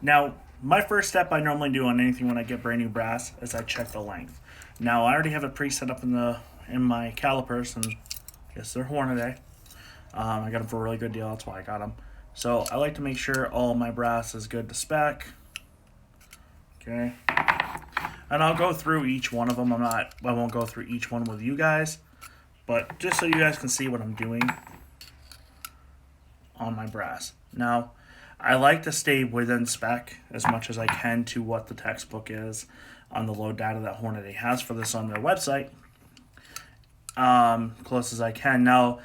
Now, my first step I normally do on anything when I get brand new brass is I check the length. Now, I already have it pre-set up in my calipers, and yes, they're Hornady. I got them for a really good deal. That's why I got them. So I like to make sure all my brass is good to spec. Okay. And I'll go through each one of them. I won't go through each one with you guys, but just so you guys can see what I'm doing on my brass. Now, I like to stay within spec as much as I can to what the textbook is on the load data that Hornady has for this on their website. Close as I can. Now,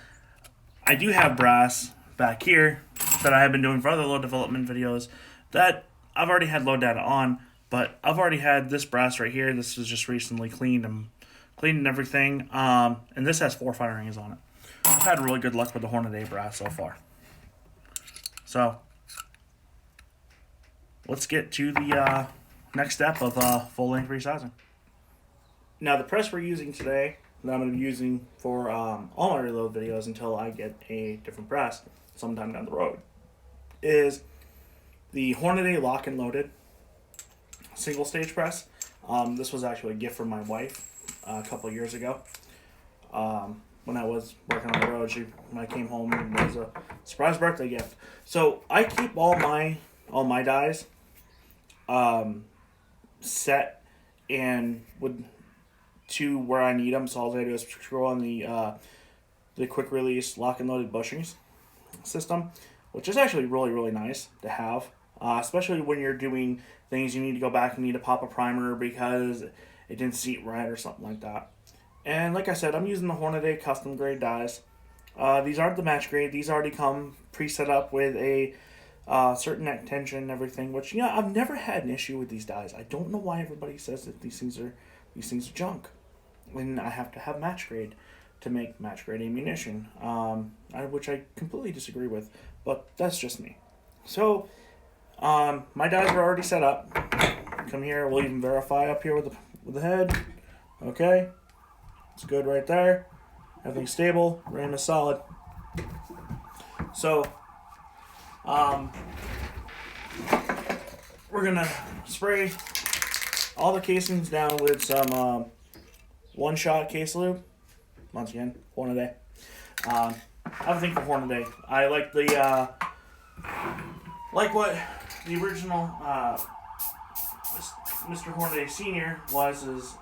I do have brass back here that I have been doing for other load development videos that I've already had load data on, but I've already had this brass right here. This was just recently cleaned and everything. And this has 4 firings on it. I've had really good luck with the Hornady brass so far. So let's get to the next step of full length resizing. Now the press we're using today, that I'm going to be using for all my reload videos until I get a different press sometime down the road, is the Hornady Lock and Loaded single stage press. This was actually a gift from my wife a couple of years ago. When I was working on the road, when I came home, and it was a surprise birthday gift. So I keep all my dies set and to where I need them. So all I do is scroll on the quick release lock and loaded bushings system, which is actually really nice to have, especially when you're doing things you need to go back and need to pop a primer because it didn't seat right or something like that. And like I said, I'm using the Hornady custom grade dies. These aren't the match grade. These already come pre-set up with a certain neck tension and everything, which, I've never had an issue with these dies. I don't know why everybody says that these things are junk when I have to have match grade to make match grade ammunition, which I completely disagree with, but that's just me. So my dies are already set up. Come here, we'll even verify up here with the head. Okay, it's good right there. Everything's stable, ram is solid. So we're gonna spray all the casings down with some one-shot case lube. Once again, Hornady. I have a thing for Hornady. I like like what the original Mr. Hornady Sr. is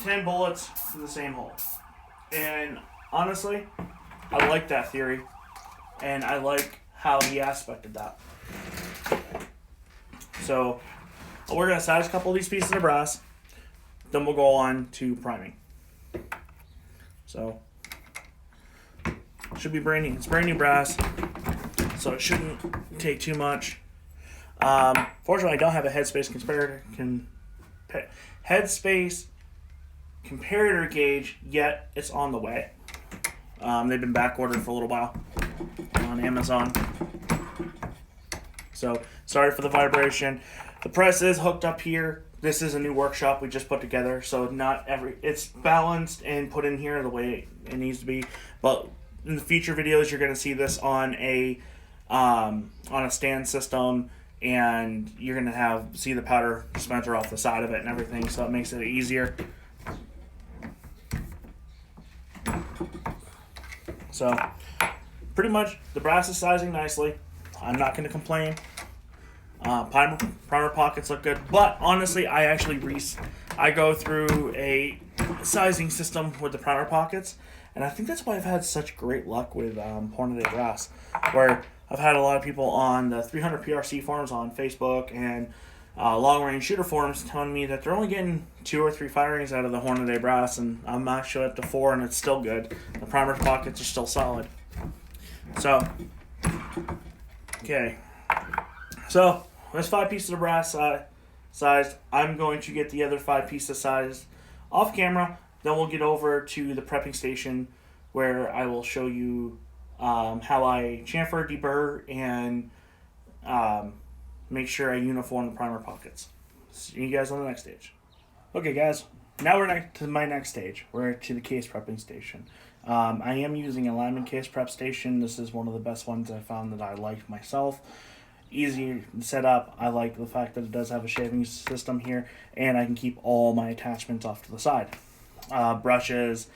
10 bullets in the same hole. And honestly, I like that theory, and I like how he aspected that. So we're going to size a couple of these pieces of brass, then we'll go on to priming. So should be brand new. It's brand new brass, so it shouldn't take too much. Fortunately, I don't have a headspace comparator gauge yet. It's on the way. They've been back ordered for a little while on Amazon. So sorry for the vibration. The press is hooked up here. This is a new workshop we just put together, so it's balanced and put in here the way it needs to be. But in the future videos, you're going to see this on a stand system, and you're going to see the powder dispenser off the side of it and everything, so it makes it easier. So pretty much the brass is sizing nicely. I'm not going to complain. Primer pockets look good, but honestly, I go through a sizing system with the primer pockets, and I think that's why I've had such great luck with Hornady brass, where I've had a lot of people on the 300 PRC forums on Facebook and long range shooter forums telling me that they're only getting 2 or 3 firings out of the Hornady brass, and I'm actually up to 4, and it's still good. The primer pockets are still solid. So, okay. So, there's 5 pieces of brass sized. I'm going to get the other 5 pieces sized off camera. Then we'll get over to the prepping station where I will show you how I chamfer, deburr, and make sure I uniform the primer pockets. See you guys on the next stage. Okay, guys. Now we're to my next stage. We're to the case prepping station. I am using a Lyman case prep station. This is one of the best ones I found that I liked myself. easy to set up. I like the fact that it does have a shaving system here, and I can keep all my attachments off to the side. Brushes,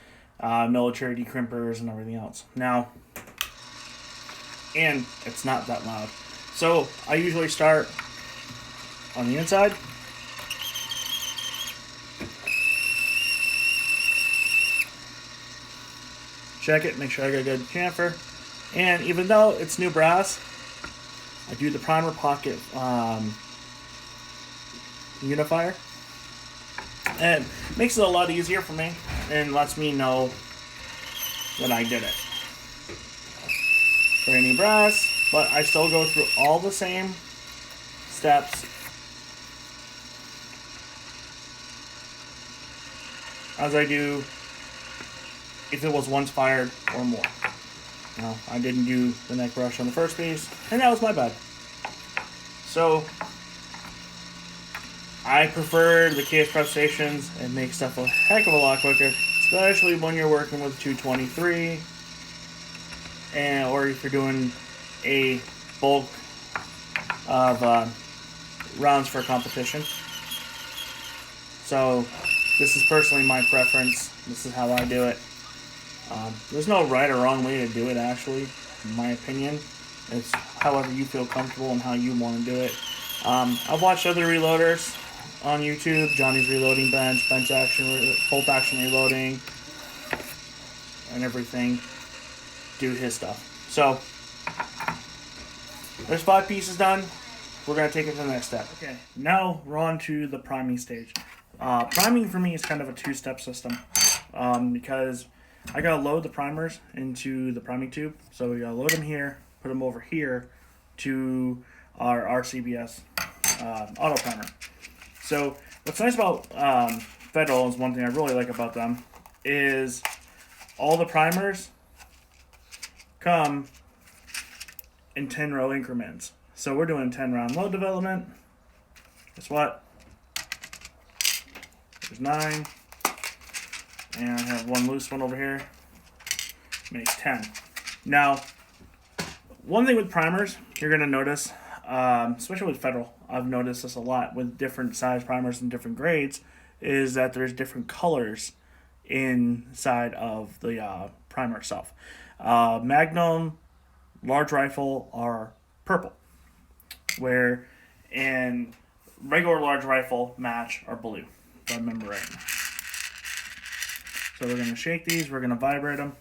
military decrimpers, and everything else. Now, and it's not that loud. So I usually start on the inside. Check it, make sure I got a good chamfer. And even though it's new brass, I do the primer pocket unifier. And it makes it a lot easier for me and lets me know that I did it. Very new brass, but I still go through all the same steps as I do if it was once fired or more. Now, I didn't do the neck brush on the first piece, and that was my bad. So, I prefer the case prep stations. It makes stuff a heck of a lot quicker, especially when you're working with 223, or if you're doing a bulk of rounds for a competition. So, this is personally my preference. This is how I do it. There's no right or wrong way to do it, actually, in my opinion. It's however you feel comfortable and how you want to do it. I've watched other reloaders on YouTube, Johnny's Reloading Bench, Bench Action, Bolt Action Reloading, and everything, do his stuff. So, there's 5 pieces done. We're going to take it to the next step. Okay, now we're on to the priming stage. Priming for me is kind of a 2-step system because I gotta load the primers into the priming tube. So we gotta load them here, put them over here to our RCBS auto primer. So what's nice about Federal is one thing I really like about them is all the primers come in 10 row increments. So we're doing 10 round load development. Guess what? There's 9. And I have one loose one over here. Makes 10. Now, one thing with primers, you're going to notice, especially with Federal, I've noticed this a lot with different size primers and different grades, is that there's different colors inside of the primer itself. Magnum, large rifle are purple, where in regular large rifle match are blue, if I remember right. So we're going to shake these, we're going to vibrate them.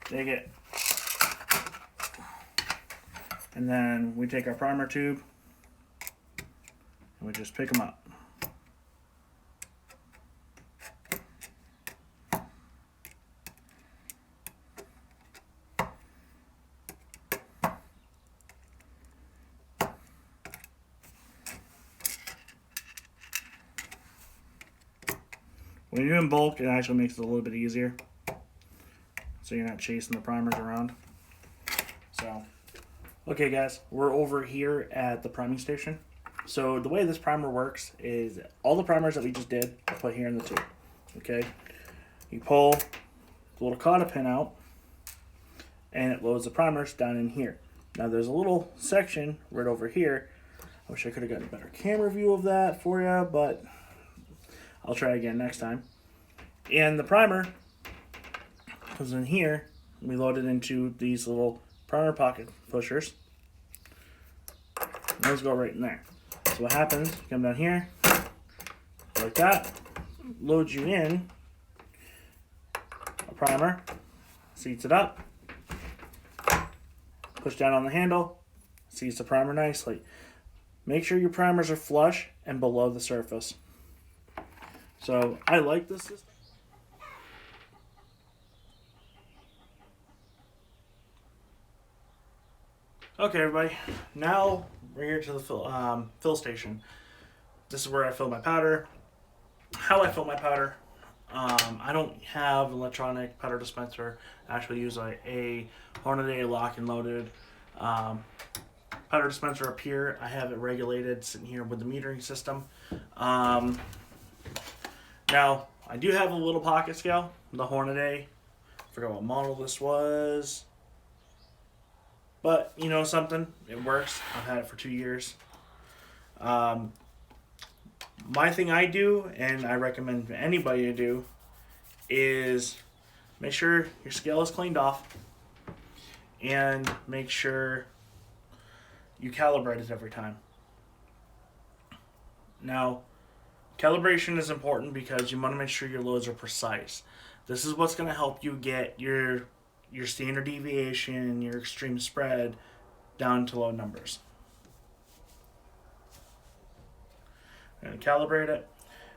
Take it. And then we take our primer tube and we just pick them up. When you're doing bulk, it actually makes it a little bit easier. So you're not chasing the primers around. So, okay guys, we're over here at the priming station. So the way this primer works is all the primers that we just did, I put here in the tube. Okay? You pull the little cotta pin out, and it loads the primers down in here. Now there's a little section right over here. I wish I could have gotten a better camera view of that for you, but I'll try again next time. And the primer goes in here. We load it into these little primer pocket pushers. And those go right in there. So what happens, you come down here, like that, loads you in a primer, seats it up, push down on the handle, seats the primer nicely. Make sure your primers are flush and below the surface. So I like this system. Okay, everybody. Now we're here to the fill station. This is where I fill my powder. How I fill my powder. I don't have an electronic powder dispenser. I actually use a Hornady lock and loaded powder dispenser up here. I have it regulated sitting here with the metering system. Now, I do have a little pocket scale, the Hornady. I forgot what model this was. But you know something, it works. I've had it for 2 years. Um, my thing I do, and I recommend anybody to do, is make sure your scale is cleaned off and make sure you calibrate it every time. Now, calibration is important because you want to make sure your loads are precise. This is what's going to help you get your standard deviation, your extreme spread down to low numbers. I'm going to calibrate it.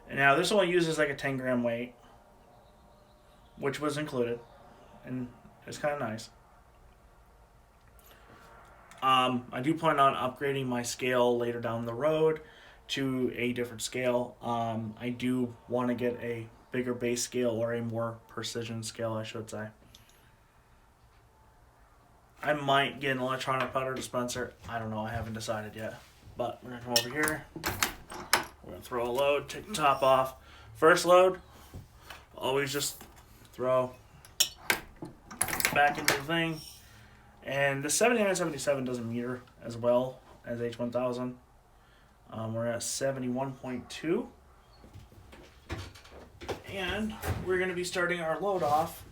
And now this only uses like a 10 gram weight, which was included, and it's kind of nice. I do plan on upgrading my scale later down the road to a different scale. I do want to get a bigger base scale, or a more precision scale, I should say. I might get an electronic powder dispenser. I don't know. I haven't decided yet. But we're going to come over here. We're going to throw a load, take the top off. First load, always just throw back into the thing. And the 7977 doesn't meter as well as H1000. We're at 71.2. And we're going to be starting our load off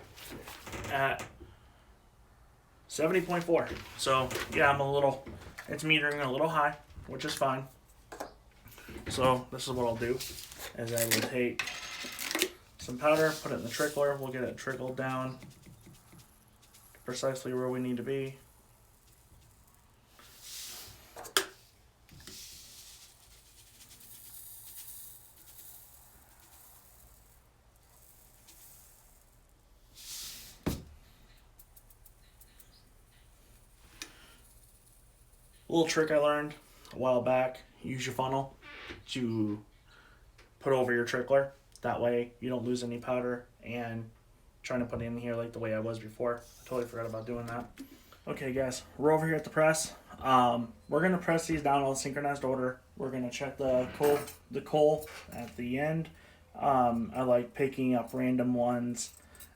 at 70.4. So, yeah, it's metering a little high, which is fine. So, this is what I'll do, is I will take some powder, put it in the trickler. We'll get it trickled down to precisely where we need to be. A little trick I learned a while back: use your funnel to put over your trickler. That way you don't lose any powder and trying to put it in here like the way I was before. I totally forgot about doing that. Okay guys, we're over here at the press. We're going to press these down in synchronized order. We're going to check the coal at the end. I like picking up random ones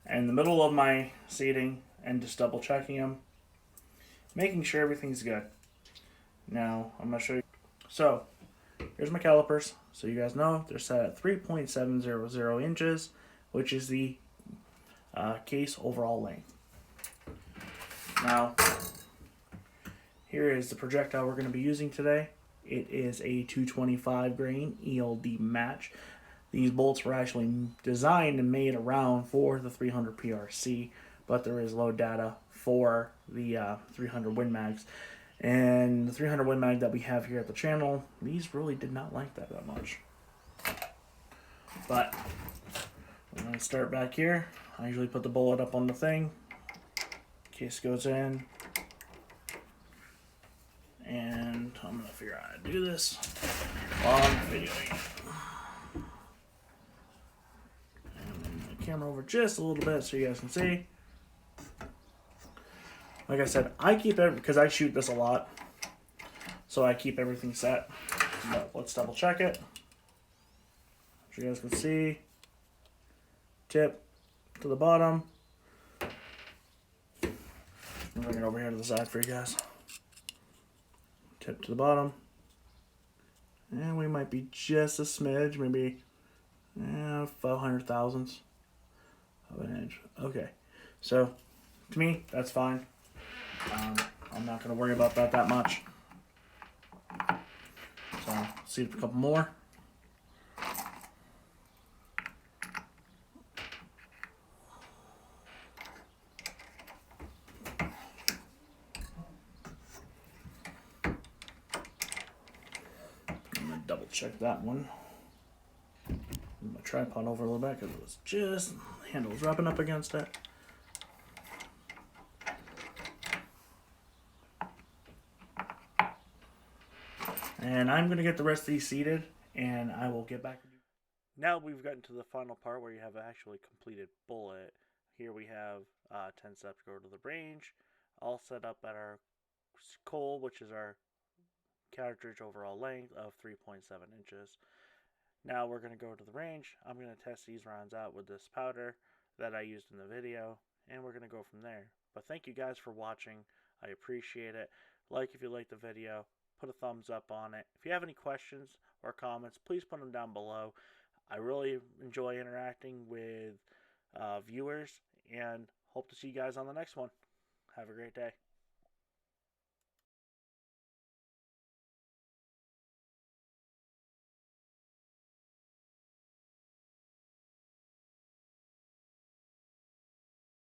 in the middle of my seating and just double checking them, making sure everything's good. Now, I'm going to show you. So, here's my calipers. So you guys know they're set at 3.700 inches, which is the case overall length. Now, here is the projectile we're going to be using today. It is a 225 grain ELD match. These bolts were actually designed and made around for the 300 PRC, but there is load data for the 300 Win Mags. And the 300 Win Mag that we have here at the channel, these really did not like that much. But I'm going to start back here. I usually put the bullet up on the thing. Case goes in. And I'm going to figure out how to do this while I'm videoing. And move the camera over just a little bit so you guys can see. Like I said, I keep it because I shoot this a lot, so I keep everything set. But let's double check it. As you guys can see, tip to the bottom. I'll bring it over here to the side for you guys. Tip to the bottom. And we might be just a smidge, maybe 500 thousandths of an inch. Okay, so to me, that's fine. I'm not going to worry about that much. So, see a couple more. I'm going to double check that one. Move my tripod over a little bit because it was just, the handle was rubbing up against it. And I'm going to get the rest of these seated, and I will get back. Now we've gotten to the final part where you have an actually completed bullet. Here we have 10 steps to go to the range, all set up at our coal, which is our cartridge overall length of 3.7 inches. Now we're going to go to the range. I'm going to test these rounds out with this powder that I used in the video, and we're going to go from there. But thank you guys for watching. I appreciate it. Like if you like the video, put a thumbs up on it. If you have any questions or comments, please put them down below. I really enjoy interacting with viewers and hope to see you guys on the next one. Have a great day.